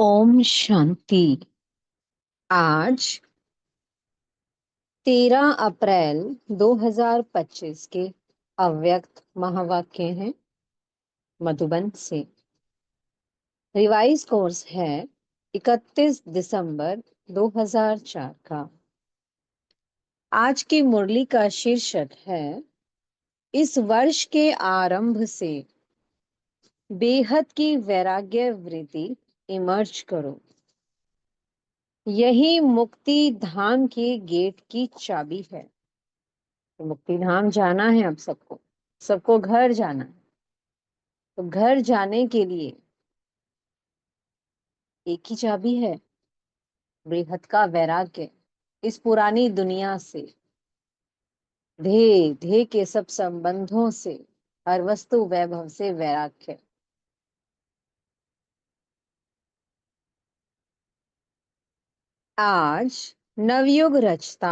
ओम शांति। आज 13 अप्रैल 2025 के अव्यक्त महावाक्य हैं मधुबन से। रिवाइज कोर्स है 31 दिसंबर 2004 का। आज की मुरली का शीर्षक है इस वर्ष के आरंभ से बेहद की वैराग्य वृत्ति इमर्ज करो। यही मुक्ति धाम के गेट की चाबी है। तो मुक्ति धाम जाना है। अब सबको सबको घर जाना है। तो घर जाने के लिए एक ही चाबी है, बृहत का वैराग्य। इस पुरानी दुनिया से, ध्येय ध्येय के सब संबंधों से, हर वस्तु वैभव से वैराग्य। आज नवयुग रचता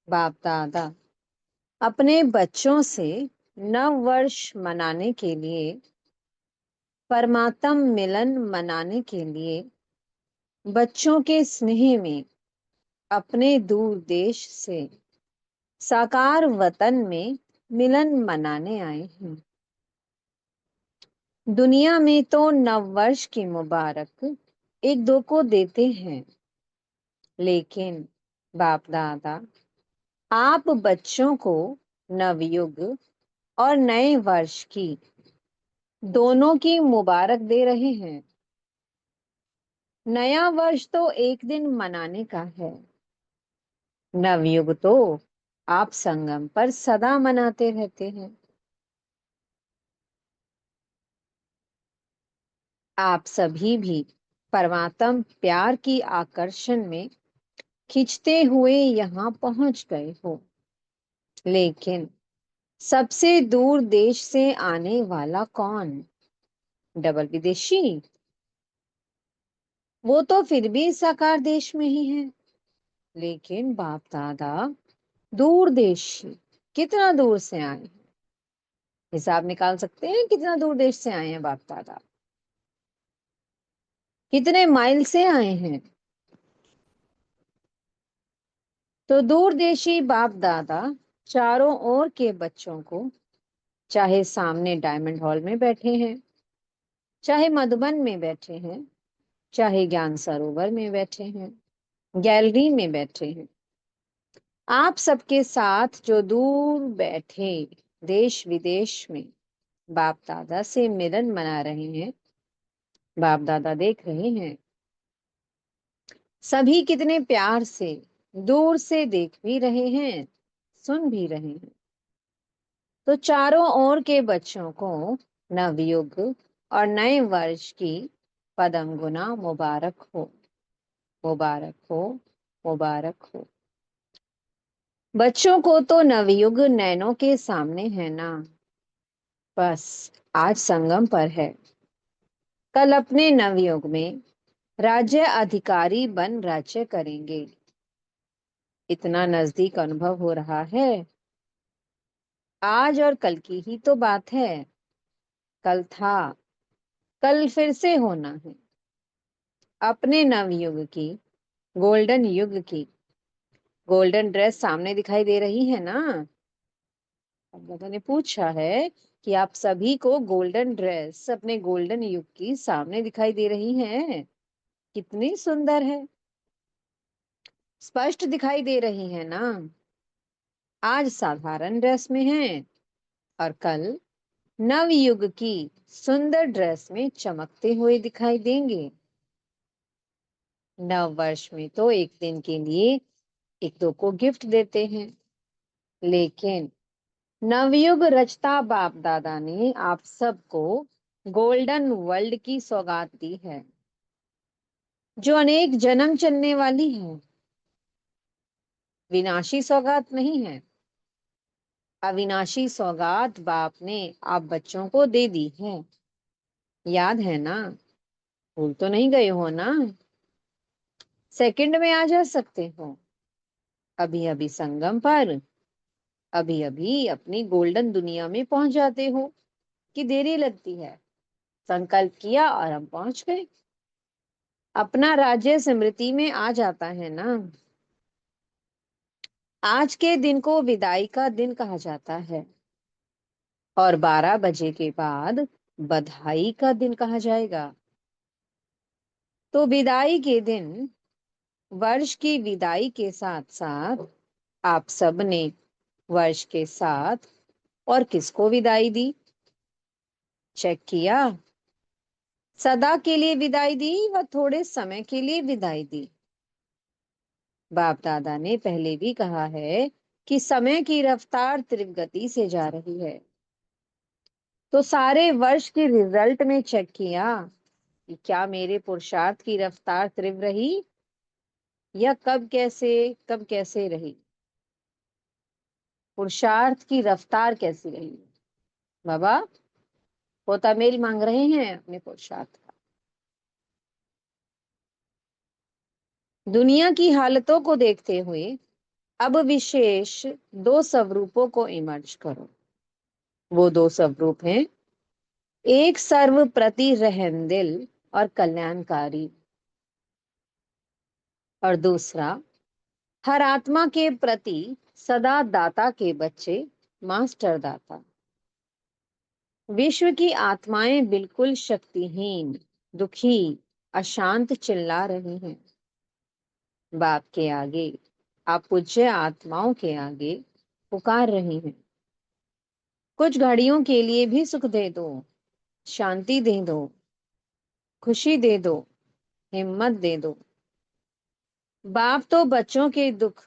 बाप दादा अपने बच्चों से नव वर्ष मनाने के लिए, परमात्म मिलन मनाने के लिए, बच्चों के स्नेह में अपने दूर देश से साकार वतन में मिलन मनाने आए हैं। दुनिया में तो नव वर्ष की मुबारक एक दो को देते हैं, लेकिन बाप दादा आप बच्चों को नवयुग और नए वर्ष की दोनों की मुबारक दे रहे हैं। नया वर्ष तो एक दिन मनाने का है, नवयुग तो आप संगम पर सदा मनाते रहते हैं। आप सभी भी परमात्म प्यार की आकर्षण में खींचते हुए यहाँ पहुंच गए हो, लेकिन सबसे दूर देश से आने वाला कौन? डबल विदेशी। वो तो फिर भी साकार देश में ही है, लेकिन बाप दादा दूर देशी कितना दूर से आए हैं? हिसाब निकाल सकते हैं कितना दूर देश से आए हैं बाप दादा? कितने माइल से आए हैं? तो दूरदेशी बाप दादा चारों ओर के बच्चों को, चाहे सामने डायमंड हॉल में बैठे हैं, चाहे मधुबन में बैठे हैं, चाहे ज्ञान सरोवर में बैठे हैं, गैलरी में बैठे हैं, आप सबके साथ जो दूर बैठे देश विदेश में बाप दादा से मिलन मना रहे हैं, बाप दादा देख रहे हैं सभी कितने प्यार से दूर से देख भी रहे हैं, सुन भी रहे हैं। तो चारों ओर के बच्चों को नवयुग और नए वर्ष की पदम गुना मुबारक हो, मुबारक हो, मुबारक हो। बच्चों को तो नवयुग नैनों के सामने है ना, बस आज संगम पर है, कल अपने नवयुग में राज्य अधिकारी बन राज्य करेंगे। इतना नजदीक अनुभव हो रहा है। आज और कल की ही तो बात है। कल था, कल फिर से होना है। अपने नवयुग की, गोल्डन युग की गोल्डन ड्रेस सामने दिखाई दे रही है ना? अब दादा ने पूछा है कि आप सभी को गोल्डन ड्रेस अपने गोल्डन युग की सामने दिखाई दे रही है? कितनी सुंदर है, स्पष्ट दिखाई दे रही है ना? आज साधारण ड्रेस में है और कल नवयुग की सुंदर ड्रेस में चमकते हुए दिखाई देंगे। नव वर्ष में तो एक दिन के लिए एक दो को गिफ्ट देते हैं, लेकिन नवयुग रचता बाप दादा ने आप सबको गोल्डन वर्ल्ड की सौगात दी है, जो अनेक जन्म चलने वाली है। विनाशी सौगात नहीं है, अविनाशी सौगात बाप ने आप बच्चों को दे दी है। याद है ना? भूल तो नहीं गए हो ना? सेकंड में आ जा सकते हो, अभी अभी संगम पर, अभी अभी अपनी गोल्डन दुनिया में पहुंच जाते हो कि देरी लगती है? संकल्प किया और हम पहुंच गए। अपना राज्य स्मृति में आ जाता है ना। आज के दिन को विदाई का दिन कहा जाता है और 12 बजे के बाद बधाई का दिन कहा जाएगा। तो विदाई के दिन, वर्ष की विदाई के साथ साथ आप सब ने वर्ष के साथ और किसको विदाई दी? चेक किया? सदा के लिए विदाई दी व थोड़े समय के लिए विदाई दी? बाप दादा ने पहले भी कहा है कि समय की रफ्तार तीव्र गति से जा रही है। तो सारे वर्ष के रिजल्ट में चेक किया कि क्या मेरे पुरुषार्थ की रफ्तार तीव्र रही या कब कैसे रही? पुरुषार्थ की रफ्तार कैसी रही? बाबा पोता मेल मांग रहे हैं अपने पुरुषार्थ का। दुनिया की हालतों को देखते हुए अब विशेष दो स्वरूपों को इमर्ज करो। वो दो स्वरूप हैं, एक सर्व प्रति रहमदिल और कल्याणकारी, और दूसरा हर आत्मा के प्रति सदा दाता के बच्चे, मास्टर दाता। विश्व की आत्माएं बिल्कुल शक्तिहीन, दुखी, अशांत चिल्ला रही हैं बाप के आगे, आप पूज्य आत्माओं के आगे पुकार रही हैं। कुछ घड़ियों के लिए भी सुख दे दो, शांति दे दो, खुशी दे दो, हिम्मत दे दो। बाप तो बच्चों के दुख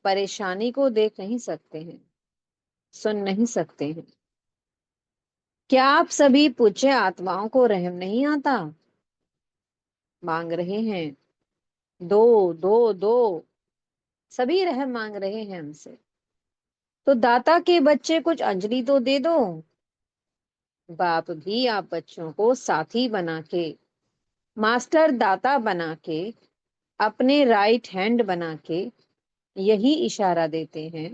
परेशानी को देख नहीं सकते हैं, सुन नहीं सकते हैं। क्या आप सभी पूज्य आत्माओं को रहम नहीं आता? मांग रहे हैं, दो दो दो, सभी रहम मांग रहे हैं हमसे। तो दाता के बच्चे कुछ अंजलि तो दे दो। बाप भी आप बच्चों को साथी बना के, मास्टर दाता बना के, अपने राइट हैंड बना के यही इशारा देते हैं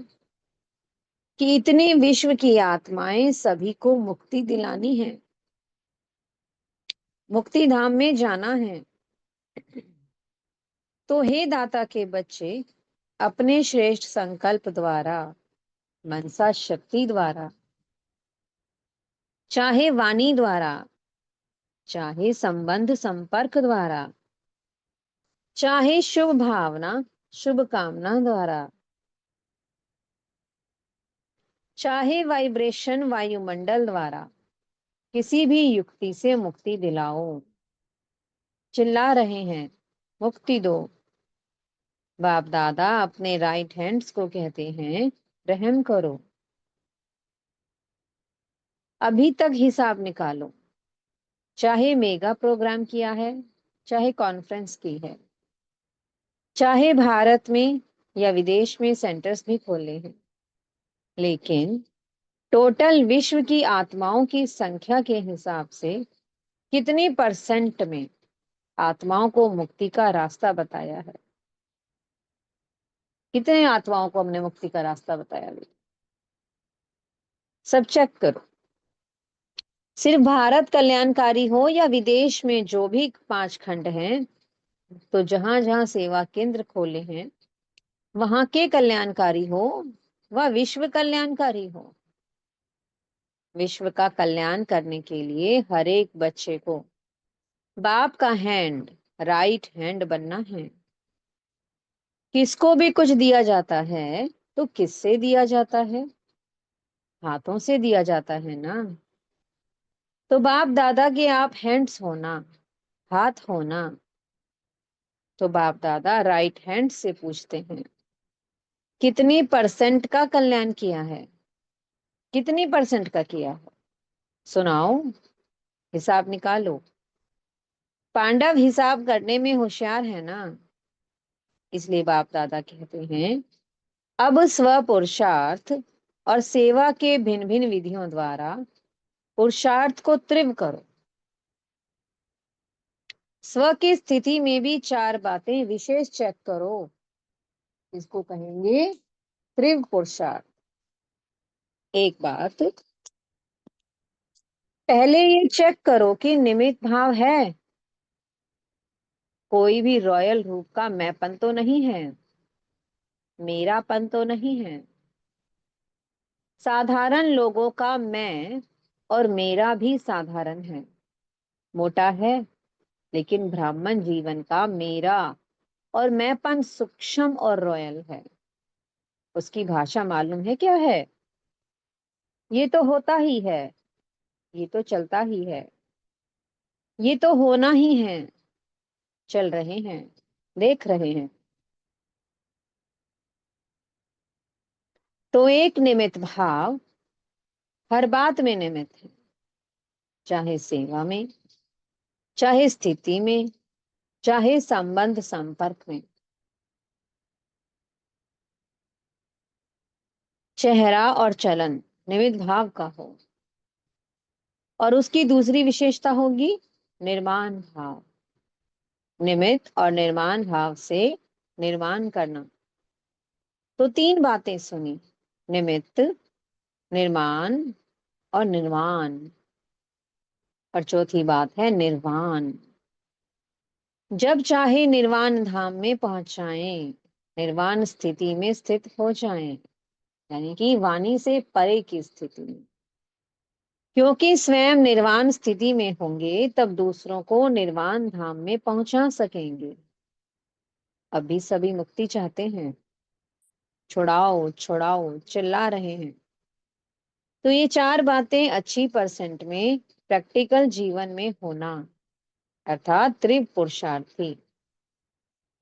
कि इतने विश्व की आत्माएं सभी को मुक्ति दिलानी है, मुक्ति धाम में जाना है। तो हे दाता के बच्चे, अपने श्रेष्ठ संकल्प द्वारा, मनसा शक्ति द्वारा, चाहे वाणी द्वारा, चाहे संबंध संपर्क द्वारा, चाहे शुभ भावना शुभ कामना द्वारा, चाहे वाइब्रेशन वायुमंडल द्वारा, किसी भी युक्ति से मुक्ति दिलाओ। चिल्ला रहे हैं, मुक्ति दो। बाप दादा अपने राइट हैंड्स को कहते हैं, रहम करो। अभी तक हिसाब निकालो, चाहे मेगा प्रोग्राम किया है, चाहे कॉन्फ्रेंस की है, चाहे भारत में या विदेश में सेंटर्स भी खोले हैं, लेकिन टोटल विश्व की आत्माओं की संख्या के हिसाब से कितने परसेंट में आत्माओं को मुक्ति का रास्ता बताया है? कितने आत्माओं को हमने मुक्ति का रास्ता बताया है? सब चेक करो। सिर्फ भारत कल्याणकारी हो या विदेश में जो भी 5 खंड हैं, तो जहां जहां सेवा केंद्र खोले हैं वहां के कल्याणकारी हो व विश्व कल्याणकारी हो। विश्व का कल्याण करने के लिए हर एक बच्चे को बाप का हैंड, राइट हैंड बनना है। किसको भी कुछ दिया जाता है तो किससे दिया जाता है? हाथों से दिया जाता है ना। तो बाप दादा के आप हैंड्स होना, हाथ होना। तो बाप दादा राइट हैंड से पूछते हैं, कितनी परसेंट का कल्याण किया है? कितनी परसेंट का किया है? सुनाओ, हिसाब निकालो। पांडव हिसाब करने में होशियार है ना, इसलिए बाप दादा कहते हैं, अब स्व पुरुषार्थ और सेवा के भिन्न भिन्न विधियों द्वारा पुरुषार्थ को तीव्र करो। स्व की स्थिति में भी 4 बातें विशेष चेक करो, इसको कहेंगे तीव्र पुरुषार्थ। एक बात, पहले ये चेक करो कि निमित्त भाव है, कोई भी रॉयल रूप का मैंपन तो नहीं है, मेरापन तो नहीं है। साधारण लोगों का मैं और मेरा भी साधारण है, मोटा है, लेकिन ब्राह्मण जीवन का मेरा और मैंपन सूक्ष्म और रॉयल है। उसकी भाषा मालूम है क्या है? ये तो होता ही है, ये तो चलता ही है, ये तो होना ही है। चल रहे हैं, देख रहे हैं। तो एक निमित्त भाव हर बात में निमित्त है, चाहे सेवा में, चाहे स्थिति में, चाहे संबंध संपर्क में। चेहरा और चलन निमित्त भाव का हो, और उसकी दूसरी विशेषता होगी निर्माण भाव। निमित्त और निर्माण भाव से निर्माण करना। तो तीन बातें सुनी, निमित्त, निर्माण और निर्वाण। और चौथी बात है निर्वाण। जब चाहे निर्वाण धाम में पहुंचाएं, निर्वाण स्थिति में स्थित हो जाएं, यानी कि वाणी से परे की स्थिति में। क्योंकि स्वयं निर्वाण स्थिति में होंगे तब दूसरों को निर्वाण धाम में पहुंचा सकेंगे। अभी सभी मुक्ति चाहते हैं, छुड़ाओ छुड़ाओ चिल्ला रहे हैं। तो ये चार बातें अच्छी परसेंट में प्रैक्टिकल जीवन में होना, अर्थात त्रिव पुरुषार्थी।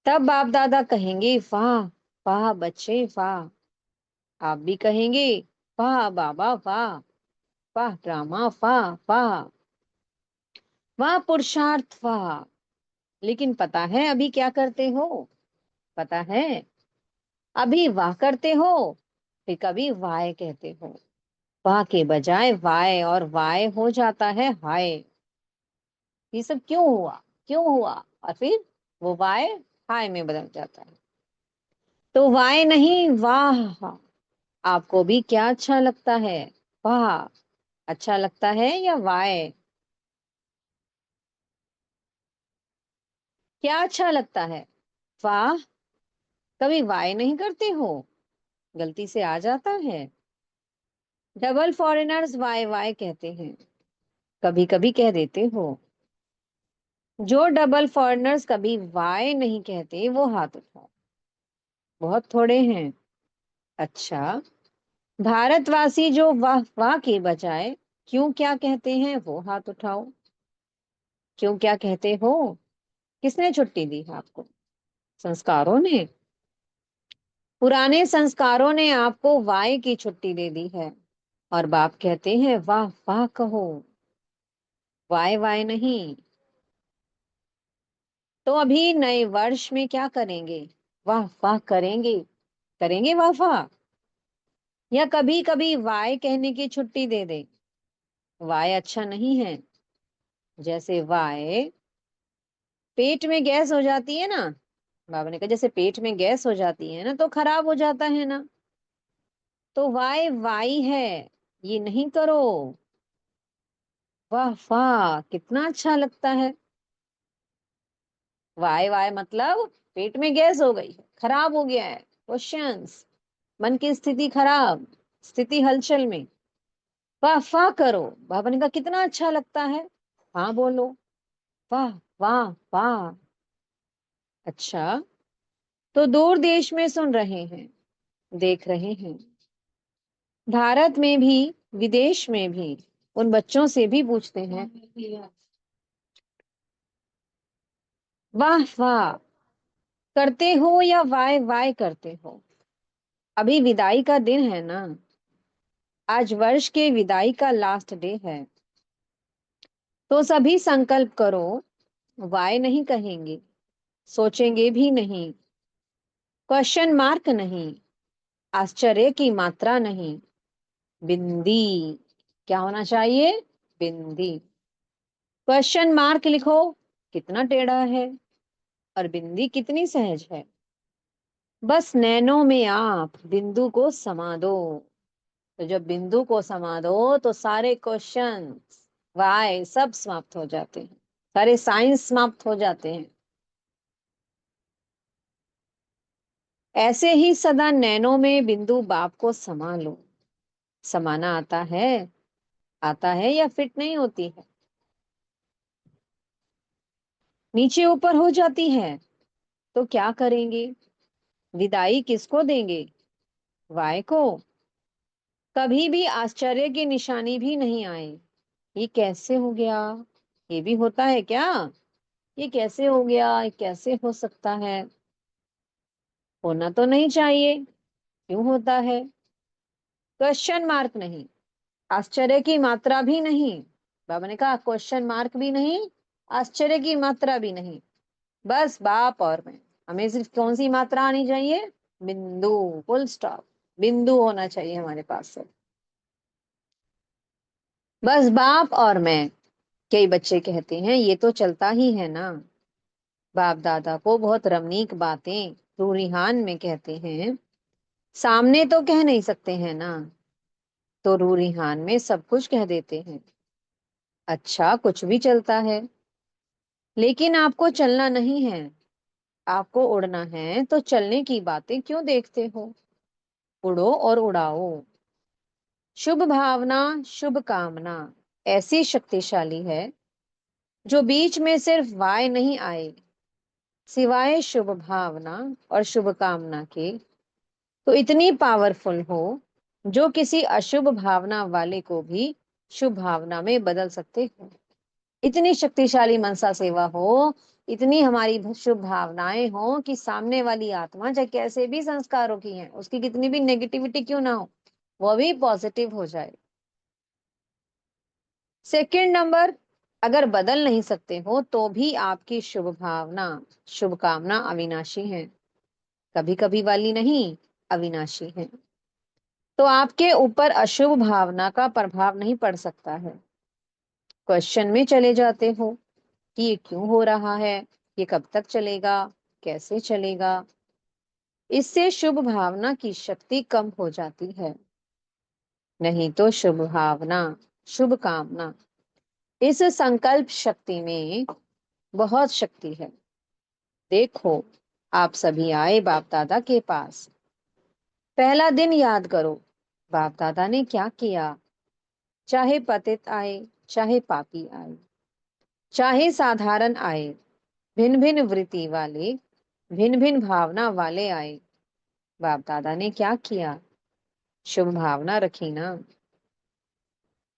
तब बाप दादा कहेंगे वाह, वाह बच्चे वाह। आप भी कहेंगे वाह बाबा वाह, वाह ड्रामा वाह वाह, वाह पुरुषार्थ वाह। लेकिन पता है अभी क्या करते हो? पता है अभी वाह करते हो, फिर कभी वाय कहते हो। वाह के बजाय वाय, और वाय हो जाता है हाय। ये सब क्यों हुआ, क्यों हुआ? और फिर वो वाय हाय में बदल जाता है। तो वाय नहीं वाह। आपको भी क्या अच्छा लगता है, वाह अच्छा लगता है या वाय? क्या अच्छा लगता है? वाह। कभी वाय नहीं करते हो? गलती से आ जाता है। डबल फॉरेनर्स वाय वाय कहते हैं, कभी कभी कह देते हो। जो डबल फॉरेनर्स कभी वाय नहीं कहते वो हाथ उठाओ। बहुत थोड़े हैं। अच्छा, भारतवासी जो वाह वाह के बजाय क्यों क्या कहते हैं वो हाथ उठाओ। क्यों क्या कहते हो? किसने छुट्टी दी है आपको? संस्कारों ने। पुराने संस्कारों ने आपको वाय की छुट्टी दे दी है, और बाप कहते हैं वाह वाह कहो, वाय वाय नहीं। तो अभी नए वर्ष में क्या करेंगे? वाह वाह करेंगे, करेंगे वाह वाह, या कभी कभी वाय कहने की छुट्टी दे दे? वाय अच्छा नहीं है। जैसे वाय पेट में गैस हो जाती है ना, बाबा ने कहा जैसे पेट में गैस हो जाती है ना तो खराब हो जाता है ना। तो वाय वाई है, ये नहीं करो। वाह वाह कितना अच्छा लगता है। वाय वाय मतलब पेट में गैस हो गई है, खराब हो गया है, क्वेश्चंस, मन की स्थिति खराब, स्थिति हलचल में। वाह वाह करो। बाबा ने कहा कितना अच्छा लगता है, हाँ बोलो, वाह वाह वाह। अच्छा, तो दूर देश में सुन रहे हैं, देख रहे हैं, भारत में भी, विदेश में भी, उन बच्चों से भी पूछते हैं वाह वाह करते हो या वाय वाय करते हो? अभी विदाई का दिन है ना, आज वर्ष के विदाई का लास्ट डे है। तो सभी संकल्प करो, वाय नहीं कहेंगे, सोचेंगे भी नहीं, क्वेश्चन मार्क नहीं, आश्चर्य की मात्रा नहीं, बिंदी। क्या होना चाहिए? बिंदी। क्वेश्चन मार्क लिखो, कितना टेढ़ा है, और बिंदी कितनी सहज है। बस नैनों में आप बिंदु को समा दो। तो जब बिंदु को समा दो तो सारे क्वेश्चन वाय सब समाप्त हो जाते हैं, सारे साइंस समाप्त हो जाते हैं। ऐसे ही सदा नैनों में बिंदु बाप को समा लो। समाना आता है या फिट नहीं होती है, नीचे ऊपर हो जाती है, तो क्या करेंगे? विदाई किसको देंगे? वाय को? कभी भी आश्चर्य की निशानी भी नहीं आए। ये कैसे हो गया? ये भी होता है क्या? ये कैसे हो गया? ये कैसे हो सकता है? होना तो नहीं चाहिए, क्यों होता है? क्वेश्चन मार्क नहीं, आश्चर्य की मात्रा भी नहीं। बाबा ने कहा क्वेश्चन मार्क भी नहीं, आश्चर्य की मात्रा भी नहीं, बस बाप और मैं। हमें सिर्फ कौन सी मात्रा आनी चाहिए? बिंदु, फुल स्टॉप। बिंदु होना चाहिए हमारे पास से, बस बाप और मैं। कई बच्चे कहते हैं ये तो चलता ही है ना। बाप दादा को बहुत रमणीक बातें रूरिहान में कहते हैं, सामने तो कह नहीं सकते हैं ना, तो रूरिहान में सब कुछ कह देते हैं। अच्छा, कुछ भी चलता है, लेकिन आपको चलना नहीं है, आपको उड़ना है, तो चलने की बातें क्यों देखते हो? उड़ो और उड़ाओ। शुभ भावना, शुभ कामना ऐसी शक्तिशाली है जो बीच में सिर्फ वाय नहीं आए, सिवाय शुभ भावना और शुभ कामना के, तो इतनी पावरफुल हो जो किसी अशुभ भावना वाले को भी शुभ भावना में बदल सकते हो। इतनी शक्तिशाली मनसा सेवा हो, इतनी हमारी शुभ भावनाएं हो कि सामने वाली आत्मा चाहे कैसे भी संस्कारों की है, उसकी कितनी भी नेगेटिविटी क्यों ना हो, वो भी पॉजिटिव हो जाए। सेकंड नंबर, अगर बदल नहीं सकते हो तो भी आपकी शुभ भावना, शुभ कामना अविनाशी है, कभी कभी वाली नहीं, अविनाशी है। तो आपके ऊपर अशुभ भावना का प्रभाव नहीं पड़ सकता है। क्वेश्चन में चले जाते हो कि ये क्यों हो रहा है, ये कब तक चलेगा, कैसे चलेगा? इससे शुभ भावना की शक्ति कम हो जाती है। नहीं तो शुभ भावना, शुभ कामना, इस संकल्प शक्ति में बहुत शक्ति है। देखो, आप सभी आए बाप दादा के पास, पहला दिन याद करो बाप दादा ने क्या किया। चाहे पतित आए, चाहे पापी आए, चाहे साधारण आए, भिन्न भिन्न वृत्ति वाले, भिन्न भिन्न भावना वाले आए, बाप दादा ने क्या किया? शुभ भावना रखी ना।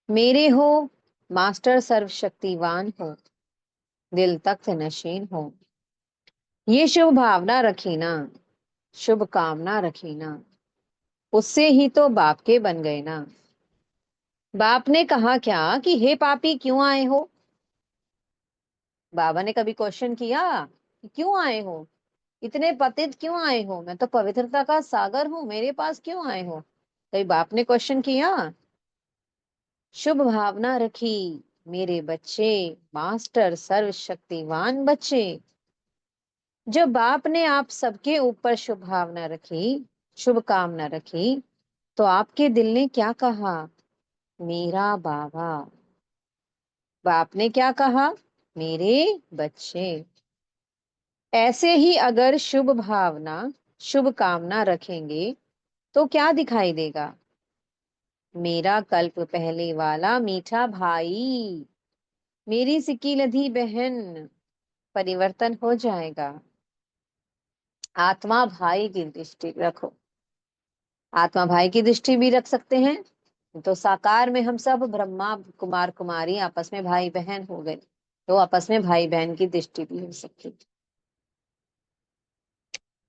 मेरे हो, मास्टर सर्वशक्तिवान हो, दिल तख्त नशीन हो, ये शुभ भावना रखी ना, शुभ कामना रखी ना, उससे ही तो बाप के बन गए ना। बाप ने कहा क्या कि हे पापी क्यों आए हो? बाबा ने कभी क्वेश्चन किया कि क्यों आए हो, इतने पतित क्यों आए हो? मैं तो पवित्रता का सागर हूं, मेरे पास क्यों आए हो? कभी बाप ने क्वेश्चन किया? शुभ भावना रखी, मेरे बच्चे, मास्टर सर्वशक्तिवान बच्चे। जब बाप ने आप सबके ऊपर शुभ भावना रखी, शुभ कामना रखी, तो आपके दिल ने क्या कहा? मेरा बाबा। बाप ने क्या कहा? मेरे बच्चे। ऐसे ही अगर शुभ भावना, शुभ कामना रखेंगे तो क्या दिखाई देगा? मेरा कल्प पहले वाला मीठा भाई, मेरी सिक्की लधी बहन, परिवर्तन हो जाएगा। आत्मा भाई की दृष्टि रखो। आत्मा भाई की दृष्टि भी रख सकते हैं, तो साकार में हम सब ब्रह्मा कुमार कुमारी आपस में भाई बहन हो गए, तो आपस में भाई बहन की दृष्टि भी हो सकती।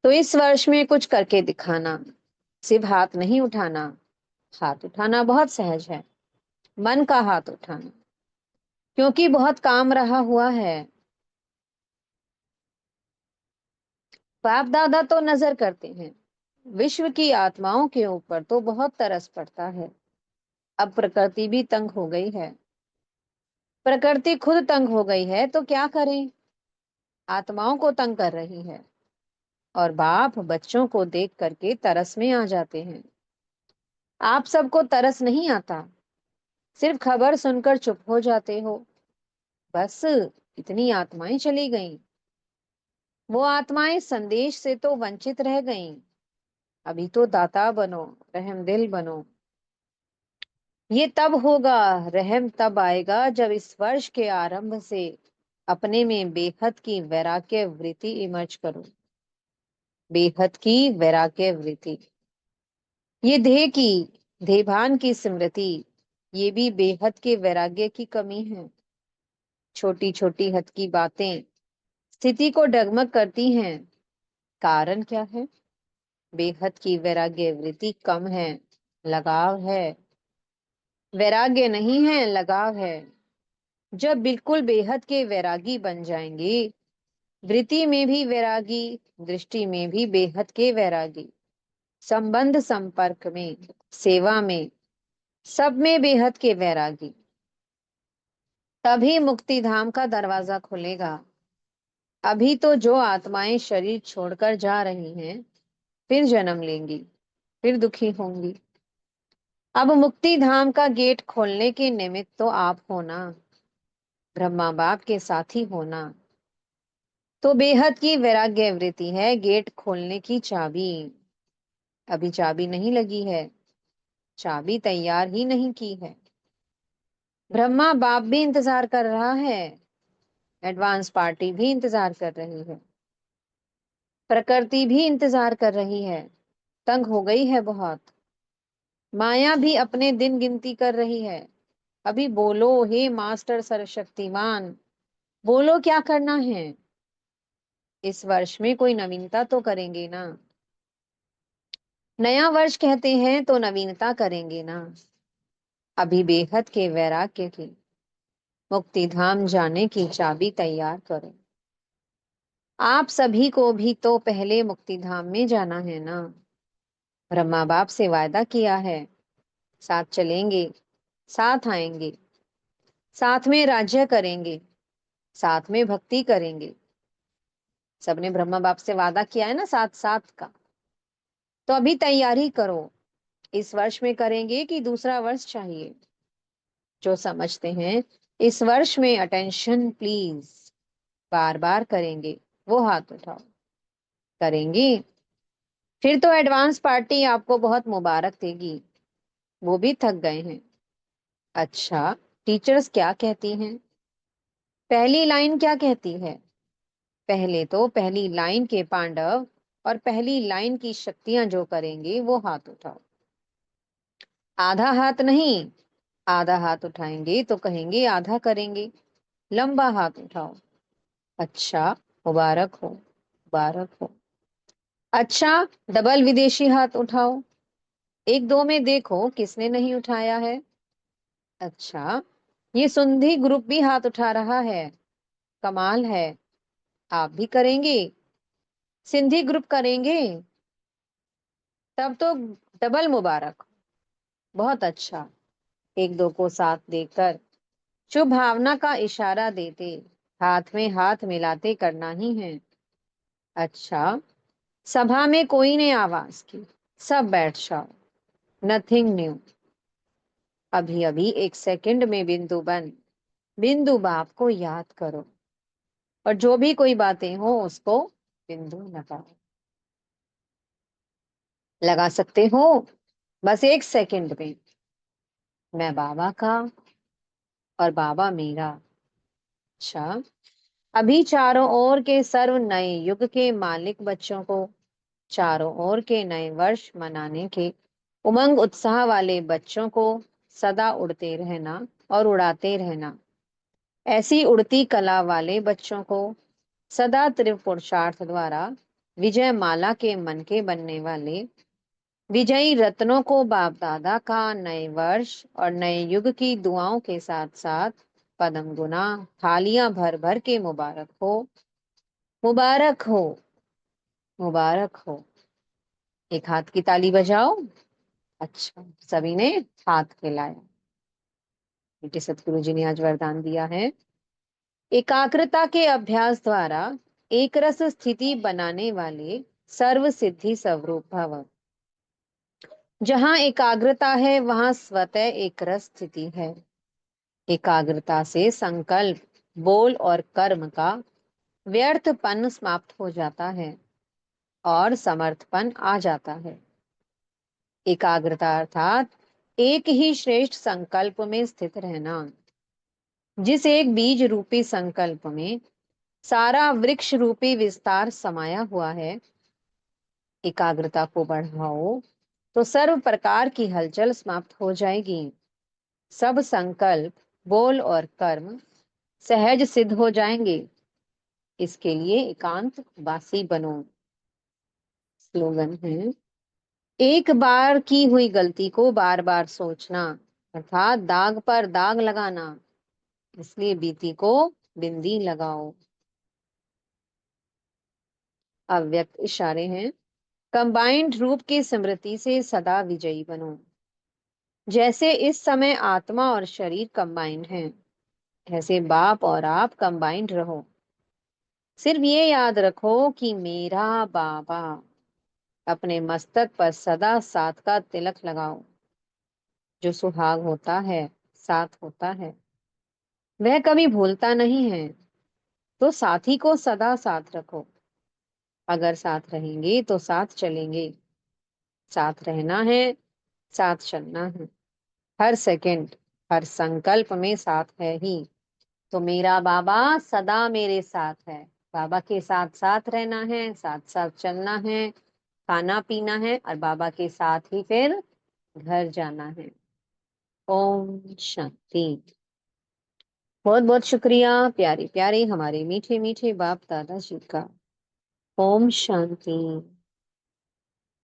तो इस वर्ष में कुछ करके दिखाना, सिर्फ हाथ नहीं उठाना। हाथ उठाना बहुत सहज है, मन का हाथ उठाना, क्योंकि बहुत काम रहा हुआ है। बाप दादा तो नजर करते हैं, विश्व की आत्माओं के ऊपर तो बहुत तरस पड़ता है। अब प्रकृति भी तंग हो गई है, प्रकृति खुद तंग हो गई है, तो क्या करें? आत्माओं को तंग कर रही है, और बाप बच्चों को देख करके तरस में आ जाते हैं। आप सबको तरस नहीं आता, सिर्फ खबर सुनकर चुप हो जाते हो। बस इतनी आत्माएं चली गईं, वो आत्माएं संदेश से तो वंचित रह गईं। अभी तो दाता बनो, रहमदिल बनो। ये तब होगा, रहम तब आएगा, जब इस वर्ष के आरंभ से अपने में बेहद की वैराग्य वृत्ति इमर्ज करो। बेहद की वैराग्य वृत्ति, ये देभान की स्मृति, ये भी बेहद के वैराग्य की कमी है। छोटी छोटी हद की बातें स्थिति को डगमग करती हैं। कारण क्या है? बेहद की वैराग्य वृत्ति कम है, लगाव है। वैराग्य नहीं है, लगाव है। जब बिल्कुल बेहद के वैरागी बन जाएंगे, वृत्ति में भी वैरागी, दृष्टि में भी बेहद के वैरागी, संबंध संपर्क में, सेवा में, सब में बेहद के वैरागी, तभी मुक्ति धाम का दरवाजा खुलेगा। अभी तो जो आत्माएं शरीर छोड़कर जा रही हैं, फिर जन्म लेंगी, फिर दुखी होंगी। अब मुक्ति धाम का गेट खोलने के निमित्त तो आप होना, ब्रह्मा बाप के साथी होना। तो बेहद की वैराग्य वृत्ति है गेट खोलने की चाबी। अभी चाबी नहीं लगी है, चाबी तैयार ही नहीं की है। ब्रह्मा बाप भी इंतजार कर रहा है, एडवांस पार्टी भी इंतजार कर रही है, प्रकृति भी इंतजार कर रही है, तंग हो गई है बहुत। माया भी अपने दिन गिनती कर रही है। अभी बोलो हे मास्टर सर्वशक्तिमान, बोलो क्या करना है? इस वर्ष में कोई नवीनता तो करेंगे ना? नया वर्ष कहते हैं तो नवीनता करेंगे ना? अभी बेहद के वैराग्य की, मुक्ति धाम जाने की चाबी तैयार करो। आप सभी को भी तो पहले मुक्ति धाम में जाना है ना? ब्रह्मा बाप से वायदा किया है, साथ चलेंगे, साथ आएंगे, साथ में राज्य करेंगे, साथ में भक्ति करेंगे। सबने ब्रह्मा बाप से वादा किया है ना, साथ साथ का। तो अभी तैयारी करो। इस वर्ष में करेंगे कि दूसरा वर्ष चाहिए? जो समझते हैं इस वर्ष में अटेंशन प्लीज, बार बार करेंगे, वो हाथ उठाओ। करेंगे? फिर तो एडवांस पार्टी आपको बहुत मुबारक देगी, वो भी थक गए हैं। अच्छा, टीचर्स क्या कहती हैं? पहली लाइन क्या कहती है? पहले तो पहली लाइन के पांडव और पहली लाइन की शक्तियां जो करेंगे वो हाथ उठाओ। आधा हाथ नहीं, आधा हाथ उठाएंगे तो कहेंगे आधा करेंगे। लंबा हाथ उठाओ। अच्छा, मुबारक हो, मुबारक हो। अच्छा, डबल विदेशी हाथ उठाओ। एक दो में देखो किसने नहीं उठाया है। अच्छा, ये सुंधी ग्रुप भी हाथ उठा रहा है, कमाल है। आप भी करेंगे? सिंधी ग्रुप करेंगे? तब तो डबल मुबारक, बहुत अच्छा। एक दो को साथ देकर शुभ भावना का इशारा देते, हाथ में हाथ मिलाते करना ही है। अच्छा, सभा में कोई ने आवाज की, सब बैठ जाओ, नथिंग न्यू। अभी अभी एक सेकंड में बिंदु बन, बिंदु बाप को याद करो, और जो भी कोई बातें हो उसको बिंदु लगाओ। लगा सकते हो? बस एक सेकंड में। मैं बाबा का और बाबा मेरा। अच्छा, अभी चारों ओर के सर्व नए युग के मालिक बच्चों को, चारों ओर के नए वर्ष मनाने के उमंग उत्साह वाले बच्चों को सदा उड़ते रहना और उड़ाते रहना। ऐसी उड़ती कला वाले बच्चों को सदा तीव्र पुरुषार्थ द्वारा विजय माला के मन के बनने वाले विजयी रत्नों को बाप दादा का नए वर्ष और नए युग की दुआओं के साथ साथ पदम गुना थालियां भर भर के मुबारक हो, मुबारक हो, मुबारक हो। एक हाथ की ताली बजाओ। अच्छा, सभी ने हाथ हिलाया। बेटे सतगुरु जी ने आज वरदान दिया है, एकाग्रता के अभ्यास द्वारा एक रस स्थिति बनाने वाले सर्व सिद्धि स्वरूप भव। जहां एकाग्रता है वहां स्वतः एक रस स्थिति है। एकाग्रता से संकल्प, बोल और कर्म का व्यर्थपन समाप्त हो जाता है और समर्थपन आ जाता है। एकाग्रता अर्थात एक ही श्रेष्ठ संकल्प में स्थित रहना। जिस एक बीज रूपी संकल्प में सारा वृक्ष रूपी विस्तार समाया हुआ है, एकाग्रता को बढ़ाओ तो सर्व प्रकार की हलचल समाप्त हो जाएगी। सब संकल्प, बोल और कर्म सहज सिद्ध हो जाएंगे। इसके लिए एकांत वासी बनो। स्लोगन है, एक बार की हुई गलती को बार बार सोचना अर्थात दाग पर दाग लगाना, इसलिए बीती को बिंदी लगाओ। अव्यक्त इशारे हैं, कंबाइंड रूप की स्मृति से सदा विजयी बनो। जैसे इस समय आत्मा और शरीर कंबाइंड हैं, ऐसे बाप और आप कंबाइंड रहो। सिर्फ ये याद रखो कि मेरा बाबा। अपने मस्तक पर सदा साथ का तिलक लगाओ। जो सुहाग होता है, साथ होता है, वह कभी भूलता नहीं है। तो साथी को सदा साथ रखो। अगर साथ रहेंगे तो साथ चलेंगे। साथ रहना है, साथ चलना है। हर सेकंड, हर संकल्प में साथ है ही। तो मेरा बाबा सदा मेरे साथ है। बाबा के साथ साथ रहना है, साथ साथ चलना है, खाना पीना है और बाबा के साथ ही फिर घर जाना है। ओम शांति। बहुत बहुत शुक्रिया प्यारे प्यारे हमारे मीठे मीठे बाप दादा जी का। ओम शांति।